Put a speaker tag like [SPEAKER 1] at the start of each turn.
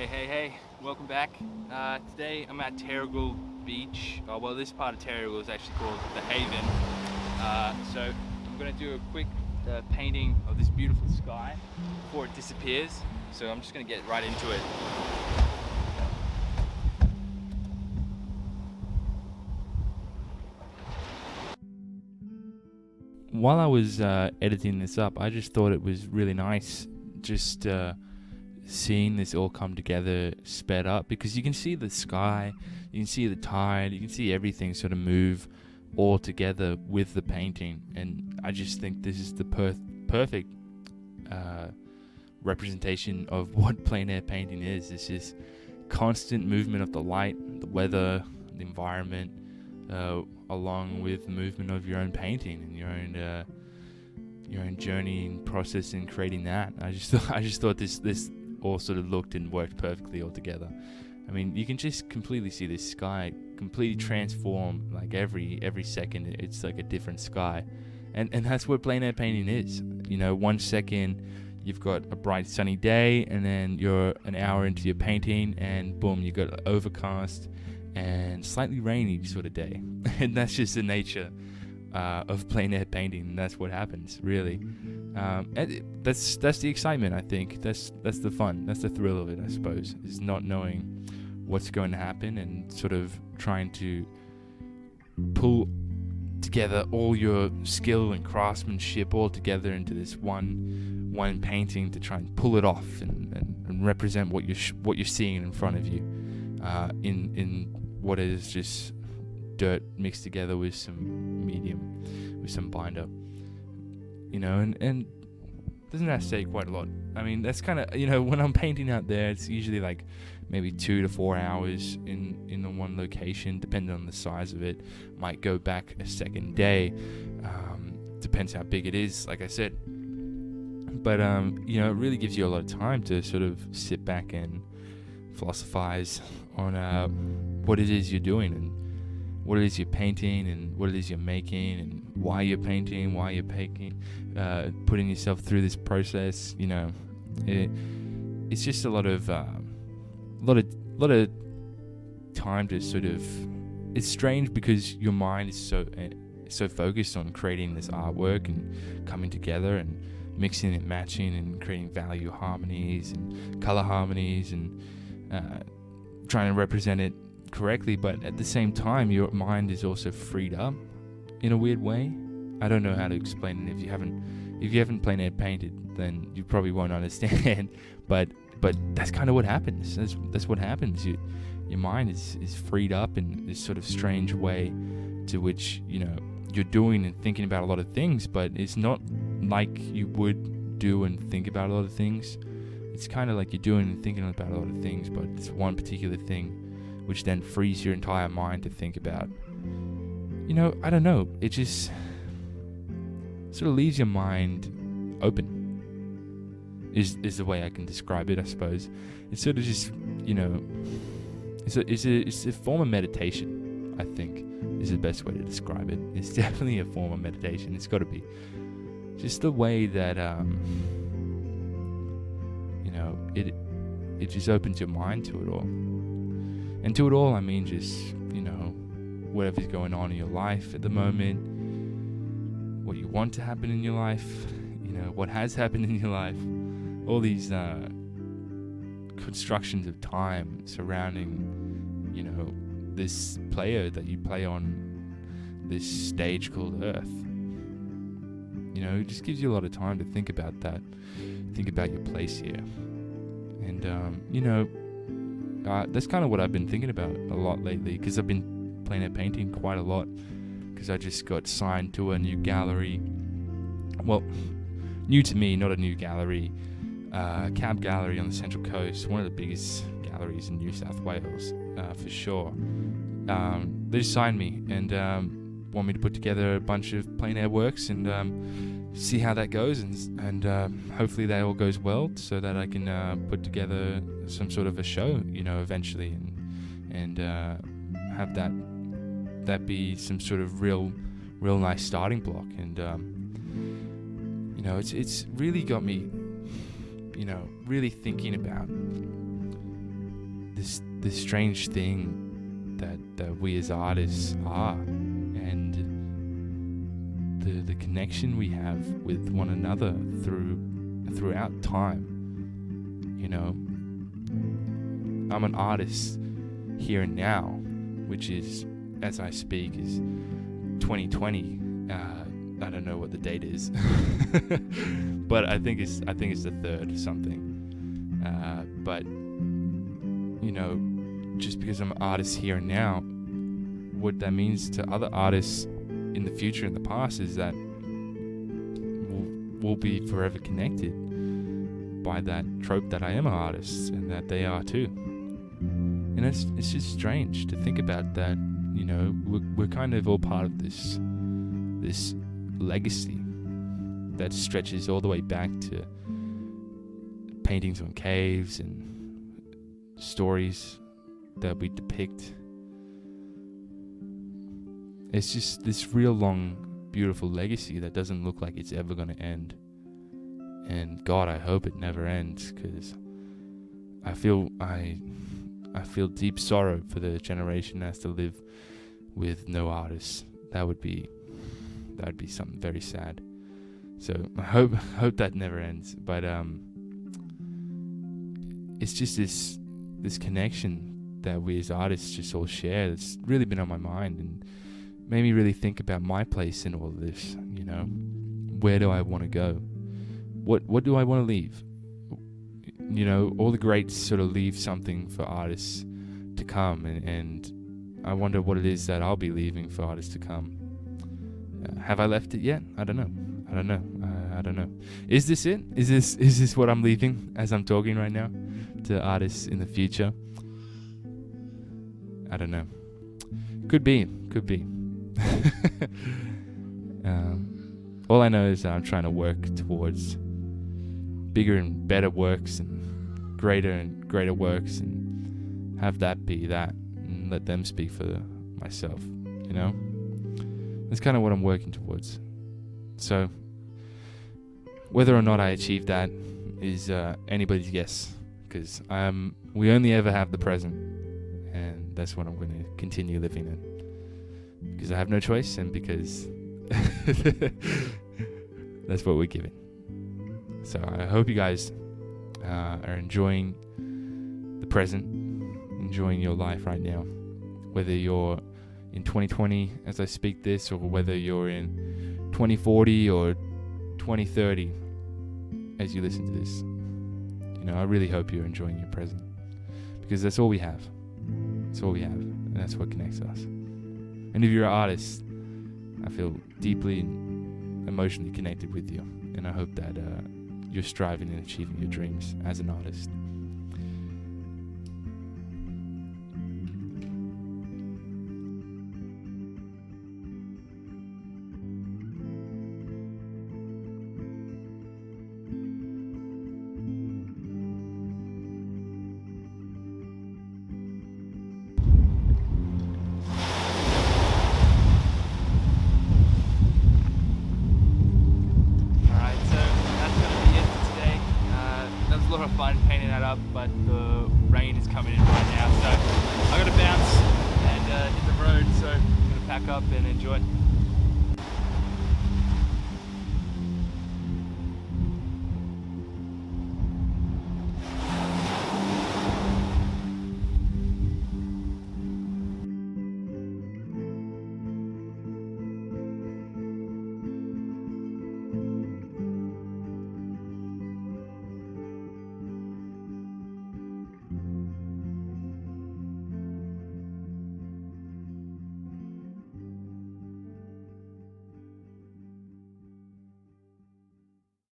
[SPEAKER 1] Hey, welcome back. Today I'm at Terrigal Beach. This part of Terrigal is actually called The Haven. So I'm going to do a quick painting of this beautiful sky before it disappears. So I'm just going to get right into it. While I was editing this up, I just thought it was really nice just seeing this all come together sped up, because you can see the sky, you can see the tide, you can see everything sort of move all together with the painting. And I just think this is the perfect representation of what plein air painting is. It's just constant movement of the light, the weather, the environment, along with the movement of your own painting and your own journey and process in creating that. I just thought this all sort of looked and worked perfectly all together. I mean, you can just completely see this sky completely transform, like every second it's like a different sky. And that's what plein air painting is. You know, 1 second you've got a bright sunny day, and then you're an hour into your painting and boom, you got overcast and slightly rainy sort of day. And that's just the nature of plein air painting. That's what happens, really. And that's the excitement, I think. That's the fun. That's the thrill of it, I suppose, is not knowing what's going to happen and sort of trying to pull together all your skill and craftsmanship all together into this one painting to try and pull it off and represent what you're seeing in front of you, in what is just dirt mixed together with some medium, with some binder, you know. And doesn't that say quite a lot? I mean, that's kind of, you know, when I'm painting out there, it's usually like maybe 2 to 4 hours in the one location, depending on the size of it. Might go back a second day, depends how big it is, like I said. But you know, it really gives you a lot of time to sort of sit back and philosophize on what it is you're doing, and what it is you're painting, and what it is you're making, and why you're painting, putting yourself through this process. You know, it's just a lot of time to sort of. It's strange because your mind is so focused on creating this artwork and coming together and mixing and matching and creating value harmonies and color harmonies and trying to represent it correctly, but at the same time your mind is also freed up in a weird way. I don't know how to explain it. If you haven't plein air painted, then you probably won't understand. but that's kind of what happens. That's what happens. Your mind is freed up in this sort of strange way, to which, you know, you're doing and thinking about a lot of things, but it's not like you would do and think about a lot of things. It's kind of like you're doing and thinking about a lot of things, but it's one particular thing which then frees your entire mind to think about. You know, I don't know. It just sort of leaves your mind open. Is the way I can describe it, I suppose. It's sort of just, you know, it's a form of meditation, I think, is the best way to describe it. It's definitely a form of meditation. It's got to be. Just the way that, you know, it just opens your mind to it all. And to it all, I mean just, you know, whatever's going on in your life at the moment, what you want to happen in your life, you know, what has happened in your life, all these constructions of time surrounding, you know, this player that you play on this stage called Earth. You know, it just gives you a lot of time to think about that, think about your place here. And, you know, that's kind of what I've been thinking about a lot lately, because I've been plein air painting quite a lot, because I just got signed to a new gallery. Well, new to me, not a new gallery. Cab Gallery on the Central Coast, one of the biggest galleries in New South Wales, for sure. They just signed me and want me to put together a bunch of plein air works and see how that goes, and hopefully that all goes well, so that I can put together some sort of a show, you know, eventually, and have that be some sort of real nice starting block. And you know, it's really got me, you know, really thinking about this strange thing that we as artists are, and the connection we have with one another throughout time. You know, I'm an artist here and now, which is, as I speak, is 2020. I don't know what the date is, but I think it's the 3rd or something. But you know, just because I'm an artist here and now, what that means to other artists in the future and the past is that we'll be forever connected by that trope that I am an artist and that they are too. And it's just strange to think about that. You know, we're kind of all part of this legacy that stretches all the way back to paintings on caves and stories that we depict. It's just this real long, beautiful legacy that doesn't look like it's ever going to end. And God, I hope it never ends, because I feel deep sorrow for the generation that has to live with no artists. That would be something very sad. So I hope that never ends. But it's just this connection that we as artists just all share that's really been on my mind and made me really think about my place in all of this. You know, where do I want to go? What do I want to leave? You know, all the greats sort of leave something for artists to come, and I wonder what it is that I'll be leaving for artists to come. Have I left it yet? I don't know. I don't know. Is this it? Is this what I'm leaving as I'm talking right now to artists in the future? I don't know. Could be. All I know is that I'm trying to work towards bigger and better works and greater works, and have that be that, and let them speak for myself. You know, that's kind of what I'm working towards. So whether or not I achieve that is anybody's guess, because we only ever have the present, and that's what I'm going to continue living in, because I have no choice, and because that's what we're given. So I hope you guys are enjoying the present, enjoying your life right now, whether you're in 2020 as I speak this, or whether you're in 2040 or 2030 as you listen to this. You know, I really hope you're enjoying your present, because that's all we have. That's all we have, and that's what connects us. And if you're an artist, I feel deeply and emotionally connected with you, and I hope that you're striving and achieving your dreams as an artist. A lot of fun painting that up, but the rain is coming in right now, so I gotta bounce and hit the road, so I'm gonna pack up and enjoy.